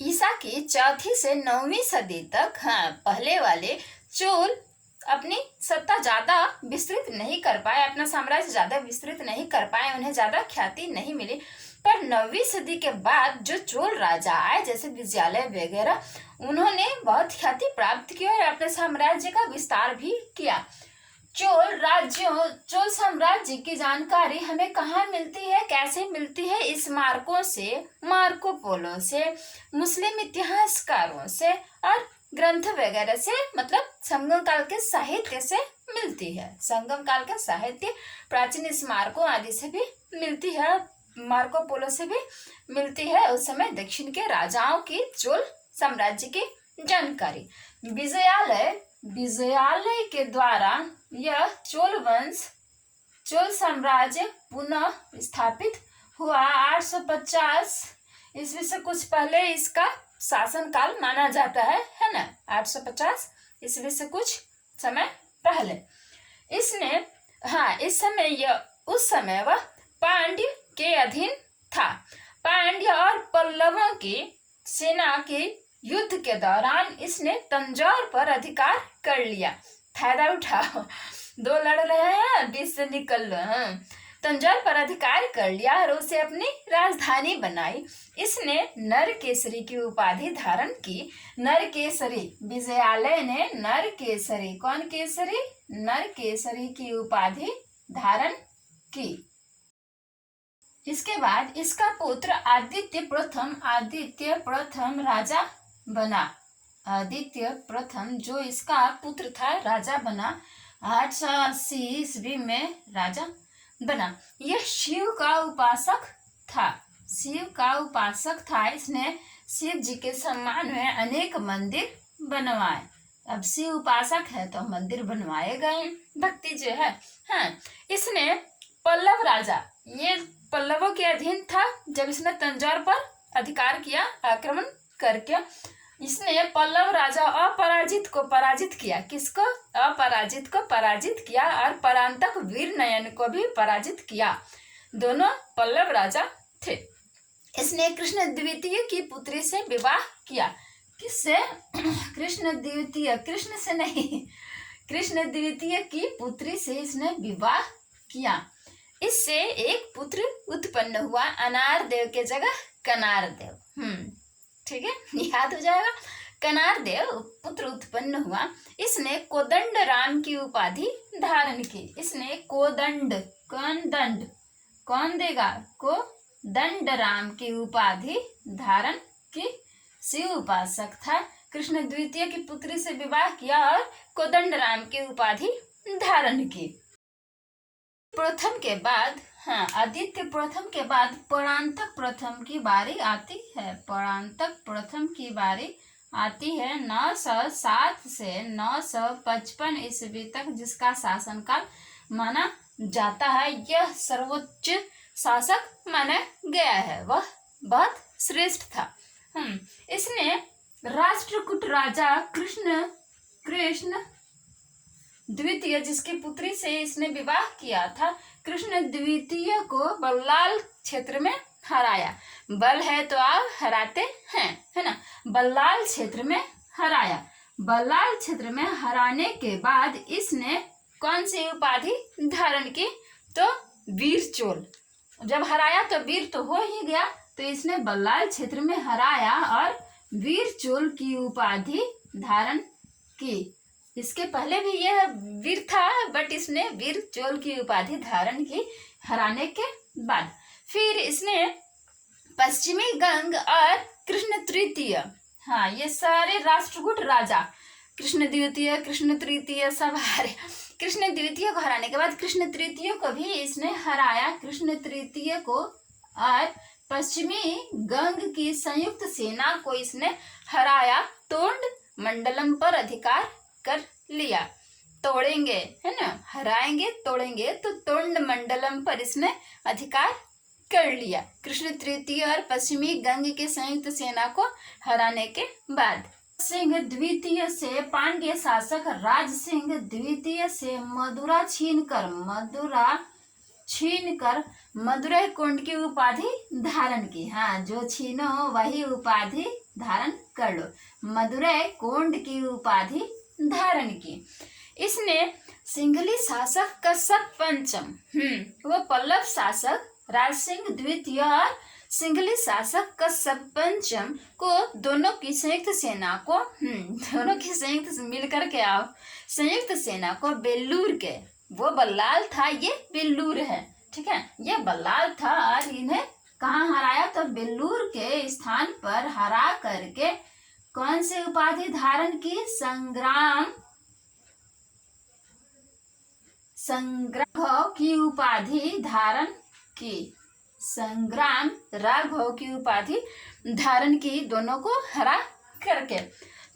ईसा की 4वीं से 9वीं सदी तक पहले वाले चोल अपनी सत्ता ज्यादा विस्तृत नहीं कर पाए, अपना साम्राज्य ज्यादा विस्तृत नहीं कर पाए, उन्हें ज्यादा ख्याति नहीं मिली। पर 9वीं सदी के बाद जो चोल राजा आए, जैसे विजयालय वगैरह, उन्होंने बहुत ख्याति प्राप्त की और अपने साम्राज्य का विस्तार भी किया। चोल साम्राज्य की जानकारी हमें कहाँ मिलती है, कैसे मिलती है? इस मार्को से, मार्को पोलो से, मुस्लिम इतिहासकारों से और ग्रंथ वगैरह से, मतलब संगम काल के साहित्य से मिलती है। संगम काल का साहित्य प्राचीन स्मारकों आदि से भी मिलती है, मार्को पोलो से भी मिलती है। उस समय दक्षिण के राजाओं की चोल साम्राज्य की जानकारी विजयालय के द्वारा यह चोल साम्राज्य पुनः स्थापित हुआ। 850 ईस्वी से कुछ पहले इसका शासन काल माना जाता है ना। 850 ईस्वी से कुछ समय पहले इसने उस समय वह पांड्य के अधीन था। पांड्य और पल्लवों की सेना के युद्ध के दौरान इसने तंजौर पर अधिकार कर लिया। फायदा उठाओ, 2 लड़ रहे हैं, 20 से निकल लो। तंजौर पर अधिकार कर लिया और उसे अपनी राजधानी बनाई। इसने नरकेसरी की उपाधि धारण की। नरकेसरी, विजयालय ने नरकेसरी, कौन केसरी? नरकेसरी की उपाधि धारण की। इसके बाद इसका पुत्र आदित्य प्रथम राजा बना। आदित्य प्रथम जो इसका पुत्र था राजा बना। 880 ईस्वी में राजा बना। यह शिव का उपासक था। इसने शिव जी के सम्मान में अनेक मंदिर बनवाए। अब शिव उपासक है तो मंदिर बनवाए गए, भक्ति जो है। इसने पल्लव राजा, ये पल्लवों के अधीन था जब इसने तंजौर पर अधिकार किया आक्रमण करके। इसने पल्लव राजा अपराजित को पराजित किया। किसको? अपराजित को पराजित किया और परांतक वीरनयन को भी पराजित किया। दोनों पल्लव राजा थे। इसने कृष्ण द्वितीय की पुत्री से विवाह किया। किससे? कृष्ण द्वितीय, कृष्ण से नहीं, कृष्ण द्वितीय की पुत्री से इसने विवाह किया। इससे एक पुत्र उत्पन्न हुआ, अनार देव के जगह कनार देव। ठीक है, याद हो जाएगा। कनार देव पुत्र उत्पन्न हुआ। इसने कोदंड राम की उपाधि धारण की। इसने कोदंड, कौन देगा? कोदंड राम की उपाधि धारण की। शिव उपासक था। कृष्ण द्वितीय की पुत्री से विवाह किया और कोदंड राम की उपाधि धारण की। प्रथम के बाद आदित्य प्रथम के बाद परांतक प्रथम की बारी आती है। परांतक प्रथम की बारी आती है 907 से 955 ईस्वी तक, जिसका शासनकाल माना जाता है। यह सर्वोच्च शासक माना गया है, वह बहुत श्रेष्ठ था। इसने राष्ट्रकूट राजा कृष्ण द्वितीय, जिसकी पुत्री से इसने विवाह किया था, कृष्ण द्वितीय को बल्लाल क्षेत्र में हराया। बल है तो आप हराते हैं, है ना। बल्लाल क्षेत्र में हराया। बल्लाल क्षेत्र में हराने के बाद इसने कौन सी उपाधि धारण की? तो वीर चोल। जब हराया तो वीर तो हो ही गया, तो इसने बल्लाल क्षेत्र में हराया और वीर चोल की उपाधि धारण की। इसके पहले भी यह वीर था, बट इसने वीर चोल की उपाधि धारण की हराने के बाद। फिर इसने पश्चिमी गंग और कृष्ण तृतीय, ये सारे राष्ट्रकूट राजा, कृष्ण द्वितीय, कृष्ण तृतीय सब हारे। कृष्ण द्वितीय को हराने के बाद कृष्ण तृतीय को भी इसने हराया। कृष्ण तृतीय को और पश्चिमी गंग की संयुक्त सेना को इसने हराया। तोंड मंडलम पर अधिकार कर लिया। तोड़ेंगे, है ना, हराएंगे, तोड़ेंगे, तो तोंड मंडलम पर इसने अधिकार कर लिया कृष्ण तृतीय और पश्चिमी गंग के संयुक्त सेना को हराने के बाद। सिंह द्वितीय से पांड्य शासक राज सिंह द्वितीय से मदुरा छीनकर छीन कर मदुरै कोंड की उपाधि धारण की। हाँ, जो छीनो वही उपाधि धारण कर लो। मदुरै कोंड की उपाधि धारण की। इसने सिंघली शासक कश्यप पंचम, वो पल्लव शासक राज सिंह द्वितीय और सिंघली शासक कश्यप पंचम को दोनों की संयुक्त सेना को दोनों की संयुक्त मिलकर के आओ संयुक्त सेना को बेल्लूर के, वो बल्लाल था, ये बेल्लूर है, ठीक है, ये बल्लाल था और इन्हें कहाँ हराया, तो बेल्लूर के स्थान पर हरा करके कौन सी उपाधि धारण की, संग्राम राघव की उपाधि धारण की। संग्राम राघव की उपाधि धारण की, दोनों को हरा करके।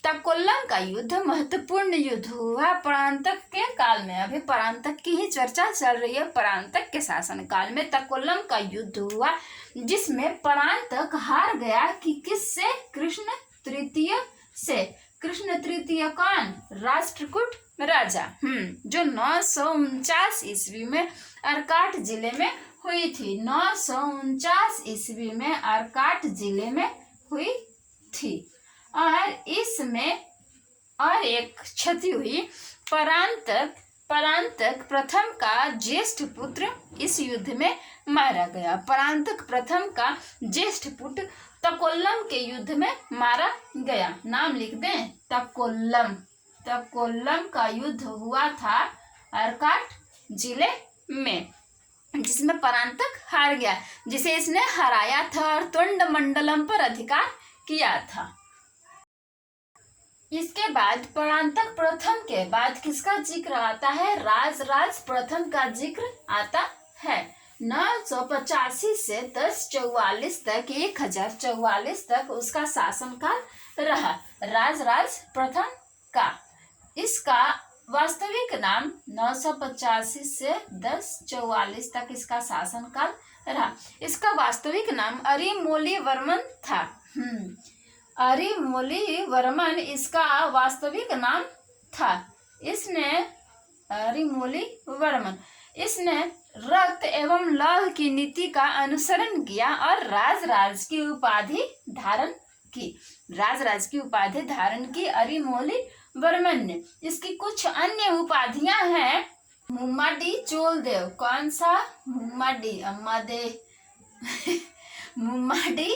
तकोल्लम का युद्ध महत्वपूर्ण युद्ध हुआ परांतक के काल में। अभी परांतक की ही चर्चा चल रही है। परांतक के शासन काल में तकोल्लम का युद्ध हुआ, जिसमें परांतक हार गया कि किससे, कृष्ण तृतीय से। कृष्ण तृतीय कौन, राष्ट्रकूट राजा, जो 949 ईस्वी में अर्काट जिले में हुई थी। 949 ईस्वी में अर्काट जिले में हुई थी। और इसमें और एक क्षति हुई, परांतक प्रथम का ज्येष्ठ पुत्र इस युद्ध में मारा गया। परांतक प्रथम का ज्येष्ठ पुत्र तकोल्लम के युद्ध में मारा गया। नाम लिख दें, तकोल्लम। तकोल्लम का युद्ध हुआ था अर्काट जिले में, जिसमें परांतक हार गया, जिसे इसने हराया था और तुंड मंडलम पर अधिकार किया था। इसके बाद परांतक प्रथम के बाद किसका जिक्र आता है, राज प्रथम का जिक्र आता है। 985 से 1044 तक 1044 तक उसका शासनकाल रहा, राज प्रथम का। इसका वास्तविक नाम 985 से 1044 तक इसका शासनकाल रहा। इसका वास्तविक नाम अरिमोली वर्मन था। अरिमोली वर्मन इसका वास्तविक नाम था। इसने रक्त एवं लौह की नीति का अनुसरण किया और राज की उपाधि धारण की। राज की उपाधि धारण की अरिमोली वर्मन ने। इसकी कुछ अन्य उपाधियां हैं, मुम्माडी चोलदेव। कौन सा, मुम्माडी, अम्मा दे मुम्माडी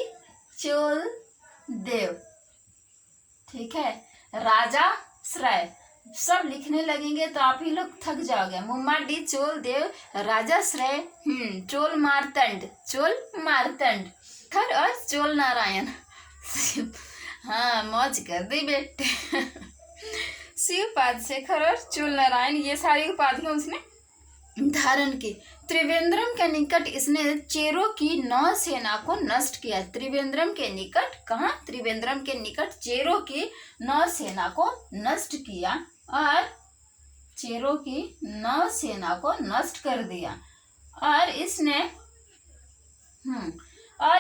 चोलदेव, ठीक है। राजा श्रय, सब लिखने लगेंगे तो आप ही लोग थक जाओगे। मुम्माडी चोलदेव, राजा श्रय, चोल मारतंड खर और चोल नारायण। हाँ, मौज कर दी बेटे। शिवपाद शेखर और चोल नारायण, ये सारी उपाधियां उसने धारण की। त्रिवेंद्रम के निकट इसने चेरों की नौसेना को नष्ट किया। त्रिवेंद्रम के निकट, कहाँ, त्रिवेंद्रम के निकट चेरों की नौसेना को नष्ट किया और चेरों की नौसेना को नष्ट कर दिया। और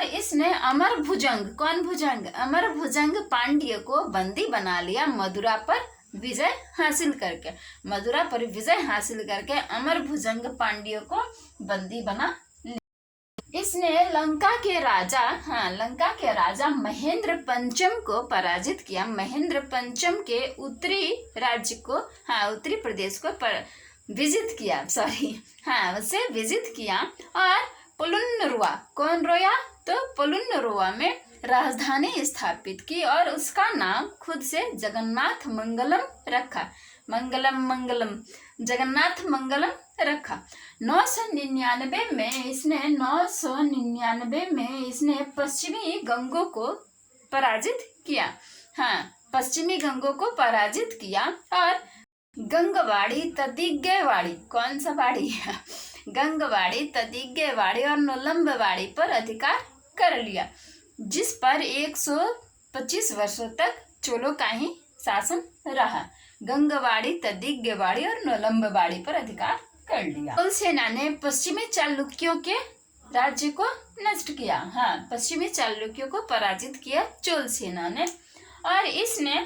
इसने अमर भुजंग, कौन भुजंग, अमर भुजंग पांड्य को बंदी बना लिया। मदुरा पर विजय हासिल करके अमर भुजंग पांड्य को बंदी बना लिया। इसने लंका के राजा महेंद्र पंचम को पराजित किया। महेंद्र पंचम के उत्तरी राज्य को, उत्तरी प्रदेश को विजित किया, उसे विजित किया। और पुलुन्नुरुआ, कौन रोया, तो पुलुन्नुरुआ में राजधानी स्थापित की और उसका नाम खुद से जगन्नाथ मंगलम रखा। जगन्नाथ मंगलम रखा। 999 में इसने पश्चिमी गंगों को पराजित किया। और गंगवाड़ी, तदिग्गेवाड़ी, कौन सा वाड़ी है, गंगवाड़ी, तदिग्गेवाड़ी और नोलम्बवाड़ी पर अधिकार कर लिया, जिस पर 125 वर्षों तक चोलों का ही शासन रहा। गंगवाड़ी, तदिग्गेवाड़ी और नोलम्बवाड़ी पर अधिकार कर लिया। चोल सेना ने पश्चिमी चालुक्यों के राज्य को नष्ट किया। पश्चिमी चालुक्यों को पराजित किया चोल सेना ने। और इसने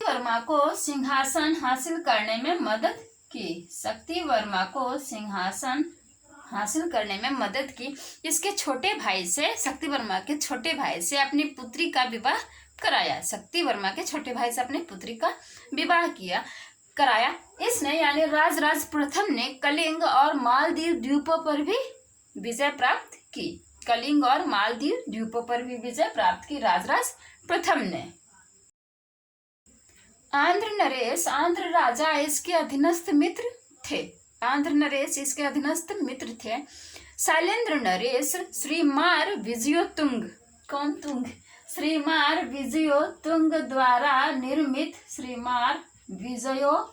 वर्मा को सिंहासन हासिल करने में मदद की। शक्ति वर्मा को सिंहासन हासिल करने में मदद की। इसके छोटे भाई से, शक्ति वर्मा के छोटे भाई से अपनी पुत्री का विवाह कराया। शक्ति वर्मा के छोटे भाई से अपनी पुत्री का विवाह कराया। इसने यानी राजराज प्रथम ने कलिंग और मालदीव द्वीपों पर भी विजय प्राप्त की। कलिंग और मालदीव द्वीपों पर भी विजय प्राप्त की राजराज प्रथम ने। आंध्र नरेश, आंध्र राजा इसके अधीनस्थ मित्र थे। आंध्र नरेश इसके अधीनस्थ मित्र थे। शैलेंद्र नरेश श्रीमार विजयोतुंग, कौन तुंग, श्रीमार विजयोतुंग द्वारा निर्मित, श्रीमार विजयोतुंग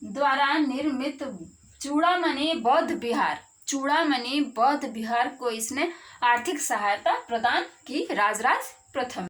द्वारा निर्मित चूड़ामणि बौद्ध विहार, चूड़ामणि बौद्ध विहार को इसने आर्थिक सहायता प्रदान की राजराज प्रथम।